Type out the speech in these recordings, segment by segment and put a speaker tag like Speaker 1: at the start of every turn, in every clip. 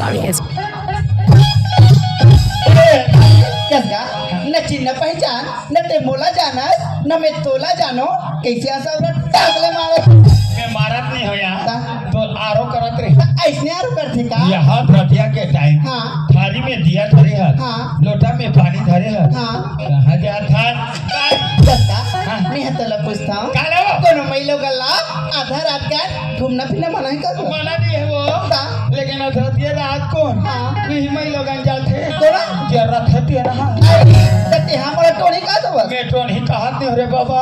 Speaker 1: sabes.
Speaker 2: कसगा न चिन्ह पहचान न ते मोला जानस न मैं तोला जानो कैसे ऐसा उरा टाकले मारत
Speaker 3: मैं मारत नहीं हो यार तो आरो करत रहे
Speaker 2: ऐसने आरो करथे का
Speaker 3: यहाँ रतिया के टाइम
Speaker 2: हाँ
Speaker 3: थाली में दिया धरे है
Speaker 2: हाँ
Speaker 3: लोटा में पानी धरे है
Speaker 2: हाँ
Speaker 3: कहाँ गया था
Speaker 2: कसगा मैं हतला पूछता हूँ
Speaker 3: काले वो
Speaker 2: कोनो महिलो गल्ला आधा रात का घूमना फिरना मना ही कर
Speaker 3: मना नहीं है वो लेकिन रतिया रात को
Speaker 2: हाँ
Speaker 3: नहीं मैं लोग जाते
Speaker 2: तोरा
Speaker 3: जरा थती है ना
Speaker 2: ते हमरा टोनी का तो बस
Speaker 3: मैं टोन ही कहत नहीं रे बाबा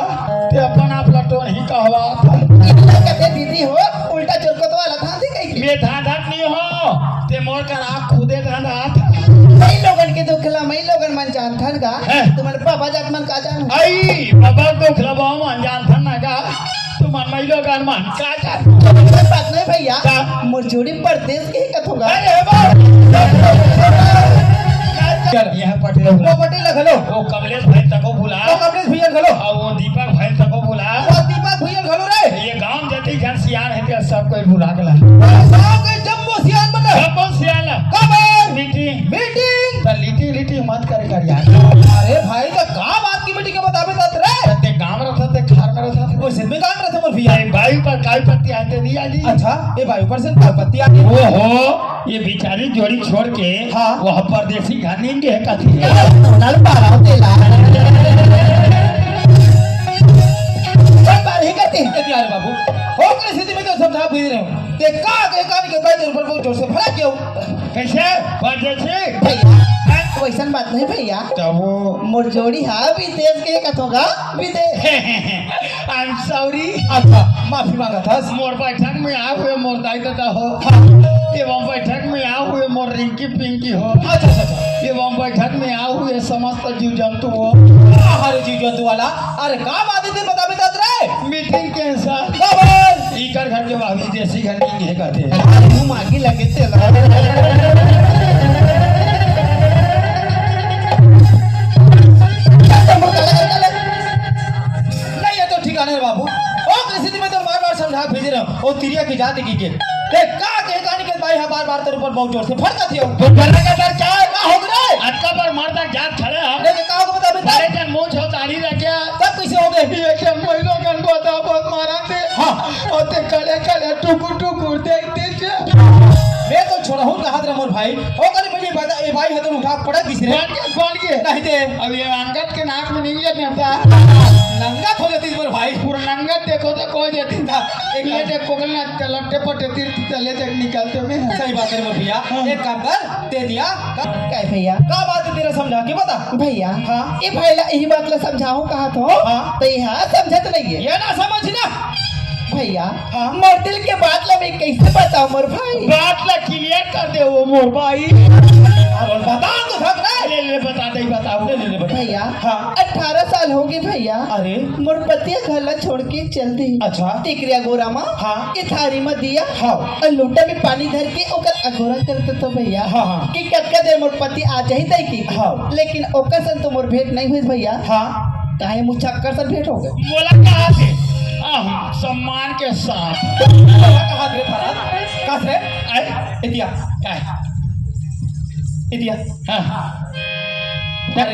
Speaker 3: ते अपन आपला टोन ही कहवा
Speaker 2: कहते दीदी हो उल्टा चुरकत वाला था थी कहीं
Speaker 3: मैं धांधत नहीं हो ते मोर कर आँख खुदे धांधत
Speaker 2: मई लोगन के दुखला मई लोगन मन जान थन का
Speaker 3: हैं?
Speaker 2: तुम्हारे पापा जात मन का जान
Speaker 3: आई बाबा को खिलावा मन जान था ना का तुम मन मई लोग मन का जान
Speaker 2: कोई बात नहीं भैया
Speaker 3: का?
Speaker 2: मुरझोड़ी परदेश के ही कथ होगा
Speaker 3: अरे चल यहाँ पटेल
Speaker 2: वो बटे लगलो
Speaker 3: वो कमलेश भाई तको बुला
Speaker 2: वो कमलेश भैया गलो
Speaker 3: और वो दीपक भाई तको बुला
Speaker 2: वो दीपक भैया गलो रे
Speaker 3: ये गांव जाती जन सियान है ते सब कोई बुला गला
Speaker 2: साहब के जम्मू सियान बने
Speaker 3: सब कौन सियान
Speaker 2: कब है
Speaker 3: मीटिंग
Speaker 2: मीटिंग
Speaker 3: तो लीटी लीटी मत कर यार
Speaker 2: अरे भाई का काम आपकी मीटिंग के बतावे तात रे
Speaker 3: ते गांव रहता ते खार में रहता
Speaker 2: वो सिर में काम रहता मोर भैया
Speaker 3: ये बायु पर काय पत्ती आते नहीं आली
Speaker 2: अच्छा ये भाई ऊपर से पत्ती आ गई
Speaker 3: वो हो ये बेचारी जोड़ी छोड़ के
Speaker 2: हाँ।
Speaker 3: वह परदेसी घानी के कथी
Speaker 2: नल पारा तेला सब बार ही कहते हैं यार बाबू हो के स्थिति में तो समझा भी रहे हो ते का के कान के बैठ ऊपर बहुत जोर से फड़ा क्यों
Speaker 3: कैसे परदेसी
Speaker 2: भैया वैसन बात नहीं भैया
Speaker 3: तो वो
Speaker 2: मोर जोड़ी हा विदेश के कथोगा विदेश
Speaker 3: आई एम सॉरी
Speaker 2: अच्छा माफी मांगा था
Speaker 3: मोर बैठक में आ हुए मोर दाई दादा हो एवं बैठक में आ हुए मोर रिंकी पिंकी हो
Speaker 2: अच्छा अच्छा
Speaker 3: एवं बैठक में आ हुए समस्त जीव जंतु हो
Speaker 2: हर जीव जंतु वाला अरे काम आदि दिन बता बता रे
Speaker 3: मीटिंग के साथ
Speaker 2: खबर
Speaker 3: इकर घर के भाभी देसी घर नहीं है कहते हैं
Speaker 2: अरे मुंह मांगी लगे तेला नहीं ये तो ठिकाने है बाबू ओ स्थिति में तो बार-बार समझा भेज रहे हो ओ तिरिया की जाति की के देख का के कहानी के भाई बार-बार तेरे ऊपर बहुत जोर से फड़का थियो
Speaker 3: तो करने का डर क्या है
Speaker 2: का हो गए
Speaker 3: अटका पर मरदा जात खड़े हैं
Speaker 2: नहीं का को बता बता
Speaker 3: सारे जन मुंह छो दाढ़ी रखा
Speaker 2: सब कैसे हो गए
Speaker 3: ये के महिला गन को तो बहुत मारा थे
Speaker 2: हां
Speaker 3: और ते खड़े खड़े टुकुर टुकुर देखते थे
Speaker 2: मैं तो छोड़ा हूं कहा तेरा मोर भाई ओ करे बड़ी बता ए भाई है तो उठा पड़ा किसने
Speaker 3: कौन के
Speaker 2: नहीं थे
Speaker 3: अब ये अंगद के नाक में नहीं जाता
Speaker 2: नंगा खो देती मोर भाई
Speaker 3: पूरा अंगद देखो तो कोई देती था एक ये देख कोगल ना तलटे पटे तीर तले तक निकलते में
Speaker 2: सही बात है मोर भैया एक काम कर दे दिया क्या भैया का बात है तेरा समझा के बता भैया हां ये भैया यही बात ला समझाऊं कहा तो हां तो यहां समझत नहीं है ये ना समझना भैया मोर दिल के बात ला मैं कैसे बताऊं मोर भाई
Speaker 3: बात ला क्लियर कर दे वो मोर भाई
Speaker 2: और बता तो भग
Speaker 3: ले ले बता दे बताओ ले
Speaker 2: भैया हाँ 18 साल हो गए भैया अरे मोर पतिया घर ला छोड़ के चल दी अच्छा टिकरिया गोरा माँ हाँ ये थारी में दिया हाँ और लोटा में पानी धर के ओकर अघोरा करते तो भैया हाँ हाँ कि कतका देर मोर पति आ जाही तई की हाँ लेकिन ओकर सन तो मोर भेंट नहीं हुई भैया हाँ काहे मुछक्कर सन भेंट हो गए
Speaker 3: बोला कहाँ से सम्मान के साथ
Speaker 2: कहा रे फराज कहा रे इतिया काय इतिया
Speaker 3: हाँ
Speaker 2: अरे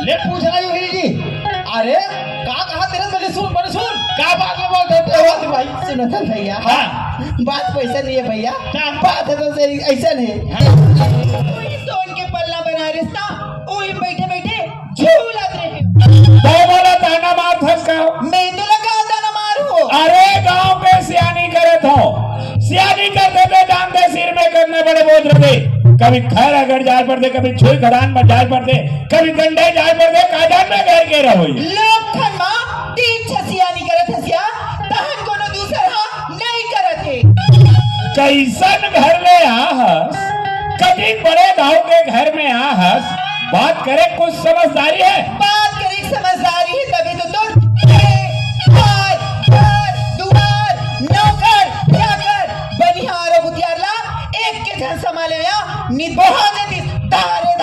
Speaker 3: ले पूछ रहा हूँ जी
Speaker 2: अरे का कहा तेरे बड़े सुन
Speaker 3: क्या बात में बोल रहे हो
Speaker 2: भाई सुनो था भैया
Speaker 3: हाँ
Speaker 2: बात वैसा नहीं है भैया
Speaker 3: क्या
Speaker 2: बात है तो सही ऐसा नहीं सोन के पल्ला बना रिश्ता ओही बैठे बैठे झूला रहे
Speaker 3: तो बोला ताना मार फंस गया
Speaker 2: मैं तो लगा ताना मारो
Speaker 3: अरे गांव पे सियानी करे तो सियानी करते थे जानते सिर में करने बड़े बोझ रहे कभी खैर अगर जाए पड़ते कभी छुई खदान में जाए पड़ते कभी गंडे जाए पड़ते काजान में घर के रहो
Speaker 2: लोग खन मां तीन छसिया नहीं करत हसिया तहन कोनो दूसरा नहीं करत है
Speaker 3: कैसन घर में आहस कभी बड़े गांव के घर में आहस बात करे कुछ समझदारी है
Speaker 2: बात करे समझदारी है तभी तो तुम बनिहार बुतियारला एक के घर संभाले या निभा देती तारे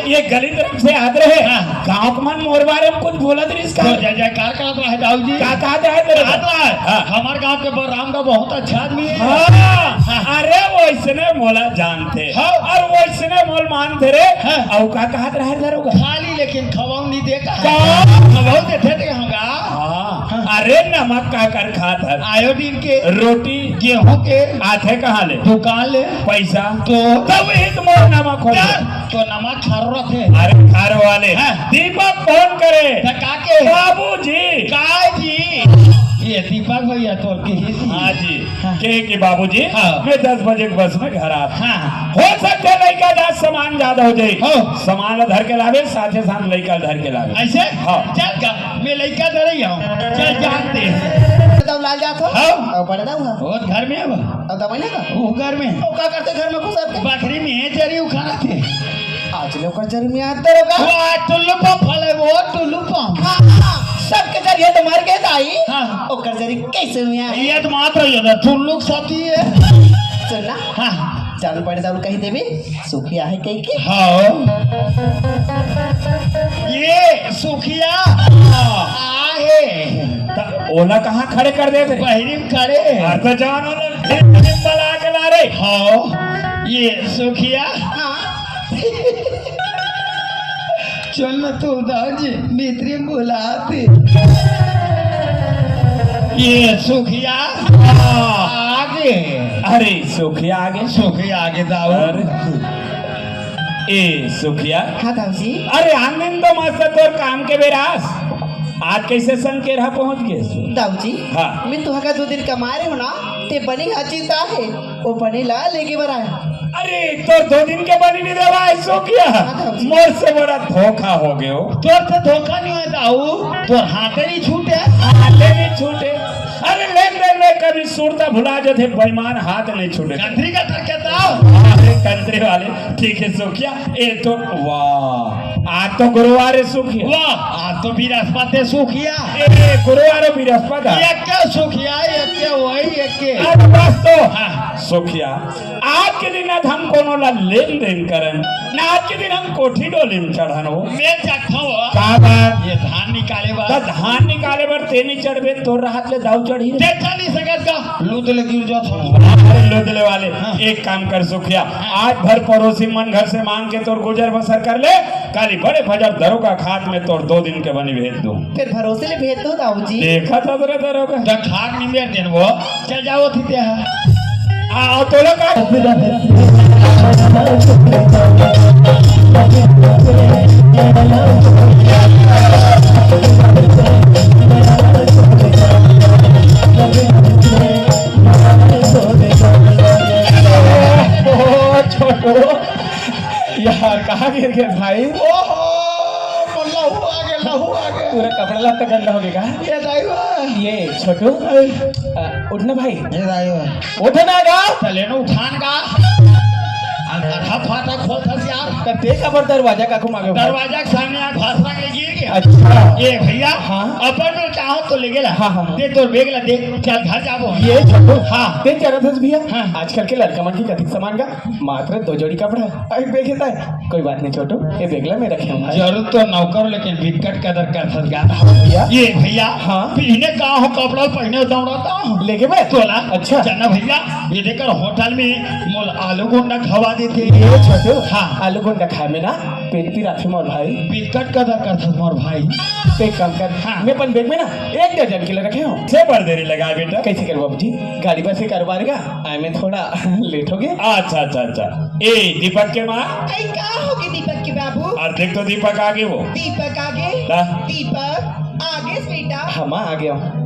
Speaker 3: ये गली तरफ से याद रहे गाँव के मन मोर बारे में कुछ बोला थे इसका
Speaker 1: जय जयकार करत रहे दाऊ जी।
Speaker 3: क्या कहा था तेरे
Speaker 1: हमारे गांव के बलराम का बहुत अच्छा आदमी है।
Speaker 3: अरे वो इसने मोला जानते और वो इसने मोल मानते रे और क्या कहा रहा दरोगा
Speaker 1: खाली लेकिन खवाऊ नहीं देखा खवाऊ देते थे हमका।
Speaker 3: अरे नमक का कर खाता
Speaker 1: आयोडीन के
Speaker 3: रोटी
Speaker 1: गेहूं के
Speaker 3: आथे कहाँ ले
Speaker 1: दुकान ले
Speaker 3: पैसा
Speaker 1: तो
Speaker 3: तब एक मोर नमक हो
Speaker 1: तो नमक खारो थे।
Speaker 3: अरे खार वाले दीपक फोन करे
Speaker 1: काके
Speaker 3: बाबू जी
Speaker 1: काय जी ये दीपक भैया तो
Speaker 3: हाँ जी के बाबू जी मैं 10 बजे के बस में घर आता हो सकते लड़का जा सामान ज्यादा हो जाये सामान धर के लावे साथे साथ लड़का धर के लावे
Speaker 1: ऐसे
Speaker 3: हाँ
Speaker 1: चल का मैं लड़का धर रही हूँ चल जानते
Speaker 2: तब लाल जात हो
Speaker 1: हाँ
Speaker 2: और पढ़ दाऊंगा
Speaker 1: वो घर में अब
Speaker 2: अब दवाई लेगा
Speaker 1: वो घर में
Speaker 2: वो क्या करते घर में घुस आते
Speaker 1: बकरी में जरी उखाना थे
Speaker 2: आज लोग का जर्मी आते होगा
Speaker 1: वो टुल्लू पंप फले वो टुल्लू पंप
Speaker 2: सबके जरिए तो मर गए दाई
Speaker 1: हाँ
Speaker 2: ओकर जरी कैसे हुआ है
Speaker 1: ये तो मात्र ये ना टुल्लू साथी है
Speaker 2: सुनना
Speaker 1: हाँ
Speaker 2: चालू पड़े दाऊ कही देवी सुखिया है कहीं की
Speaker 1: हाँ ये सुखिया आहे
Speaker 3: ओला कहाँ खड़े कर दे थे
Speaker 1: बहरी खड़े
Speaker 3: अर्थ जान बला के ला रे
Speaker 1: हाँ ये सुखिया
Speaker 2: हाँ
Speaker 1: चल न तू दाजी मित्री बुलाते ये सुखिया आगे
Speaker 3: अरे सुखिया आगे
Speaker 1: सुखिया आगे दाऊ
Speaker 3: ए सुखिया
Speaker 2: हाँ दाऊ जी
Speaker 3: अरे आनंद तो मस्त तोर काम के बेरास आज कैसे संकेरा पहुंच गए
Speaker 2: दाऊ जी
Speaker 3: हाँ
Speaker 2: मैं तुहका 2 दिन कमा रहे हो ना ते बनी चिंता है वो बनी ला लेके बर आए
Speaker 3: अरे तो 2 दिन के बनी नहीं देवा ऐसो किया मोर से बड़ा धोखा हो गयो
Speaker 1: तोर तो धोखा नहीं है दाऊ तो हाथे नहीं छूटे
Speaker 3: हाथे नहीं छूटे अरे लेन देन में कभी सुरता भुला जाते बेईमान हाथ नहीं छूटे
Speaker 1: कंत्री का तरके दाऊ
Speaker 3: अरे कंत्री वाले ठीक है सुखिया ए तो वाह आज तो गुरुवार है सुखिया
Speaker 1: वाह आज तो बृहस्पति सुखिया
Speaker 3: ए गुरुवार बृहस्पति
Speaker 1: एक के सुखिया एक के वही एक के
Speaker 3: आज बस तो सुखिया आज के दिन हम कोनो ला लेन देन करन ना आज के दिन हम कोठी डोली में चढ़ानो
Speaker 1: मैं जाखो
Speaker 3: का बात
Speaker 1: ये धान निकाले बा
Speaker 3: तो धान निकाले बर ते नहीं चढ़बे तोर राहत ले दाऊ चढ़ी रे
Speaker 1: देखा नहीं सकत का लूट ले गिर जा
Speaker 3: अरे लोदले वाले एक काम कर सुखिया आज भर पड़ोसी मन घर से मांग के तोर गुजर बसर कर ले काली बड़े भजर दरोगा खाद में तोर 2 दिन के बनी भेज दूं
Speaker 2: फिर भरोसे ले भेज दो दाऊ जी
Speaker 3: देखा था तेरे दरोगा
Speaker 1: जब खाक नहीं मेर देन वो चल जाओ थी ते
Speaker 3: आओ तो लोग छोटो यार कहाँ गिर गए भाई
Speaker 1: ओहो लहू आ गया
Speaker 3: पूरा कपड़ा लत्ता गंदा हो गया
Speaker 1: ये दाईवा
Speaker 3: ये छोटू उठना भाई
Speaker 1: ये दाईवा
Speaker 3: उठना गा
Speaker 1: चले ना उठान का आधा फाटा खोलता यार
Speaker 3: कते कबर दरवाजा का घुमा गए
Speaker 1: दरवाजा के सामने आ भाषा के गिर गया
Speaker 3: अच्छा
Speaker 1: ये भैया
Speaker 3: हाँ
Speaker 1: अपन में चाहो तो ले गेला
Speaker 3: हाँ हाँ
Speaker 1: दे तोर बेग ला दे चल घर जाबो
Speaker 3: ये छोटू
Speaker 1: हाँ
Speaker 3: ते जगह भैया
Speaker 1: हाँ
Speaker 3: आजकल के लड़का मन की कथिक सामान का मात्र 2 जोड़ी कपड़ा एक बेग है कोई बात नहीं छोटू ये बेगला में रखे हूँ
Speaker 1: जरूर तो नौकर लेकिन बिकट कदर कर सका
Speaker 3: भैया
Speaker 1: ये भैया
Speaker 3: हाँ
Speaker 1: पहने का हो कपड़ा पहने दौड़ता हूँ
Speaker 3: लेके मैं
Speaker 1: तोला
Speaker 3: अच्छा
Speaker 1: चलना भैया ये देखकर होटल में मोल आलू गुंडा खवा देते
Speaker 3: ये छोटू
Speaker 1: हाँ
Speaker 3: आलू गुंडा खाए में ना पेट पी राखी मोर भाई
Speaker 1: बिकट कदर कर था मोर भाई
Speaker 3: पे कम कर
Speaker 1: हाँ
Speaker 3: मैं अपन बैग में ना 1 दर्जन किलो रखे हूँ से पर देरी लगा बेटा कैसे कर बाबू जी गाड़ी बस से करवाएगा आए में थोड़ा लेट हो गया अच्छा अच्छा अच्छा ए दीपक के माँ
Speaker 2: क्या होगी दीपक के बाबू
Speaker 3: और देख तो दीपक आगे वो
Speaker 2: दीपक आगे दीपक आगे बेटा
Speaker 3: हम आ गया हूँ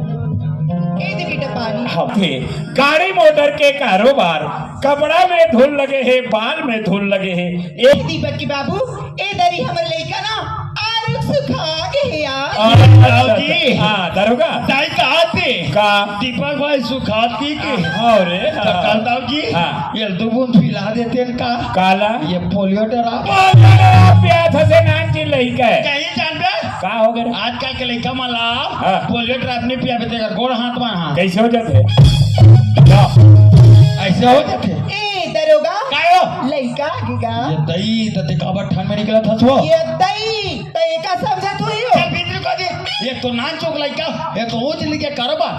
Speaker 2: बेटा पानी
Speaker 3: अपने गाड़ी मोटर के कारोबार कपड़ा में धूल लगे है बाल में धूल लगे है
Speaker 2: एक दीपक की बाबू ए दरी हमर लइका ना आरुख सुखा के यार
Speaker 3: हाँ दरोगा
Speaker 1: दाई कहते
Speaker 3: का
Speaker 1: दीपक भाई सुखाती के
Speaker 3: अरे
Speaker 1: कहता जी ये दुबुन पिला देते का
Speaker 3: काला
Speaker 1: ये पोलियो डरा
Speaker 3: प्याथ से नाची लइका है
Speaker 1: कहीं जानबे
Speaker 3: का हो गया
Speaker 1: आजकल के लइका मला पोलियो ड्रॉप नहीं पिया बेटे गोड़ हाथ में हां
Speaker 3: कैसे हो जाते
Speaker 1: ऐसे हो जाते
Speaker 2: ए दरोगा
Speaker 1: कायो
Speaker 2: लइका लागेगा
Speaker 1: ये दई तो ते काबर ठान में निकला था छो
Speaker 2: ये दई तो एका समझा तू ही हो
Speaker 1: चल भीतर को दे एक तो नान चोक लाई का एक तो वो जिंदगी का कारोबार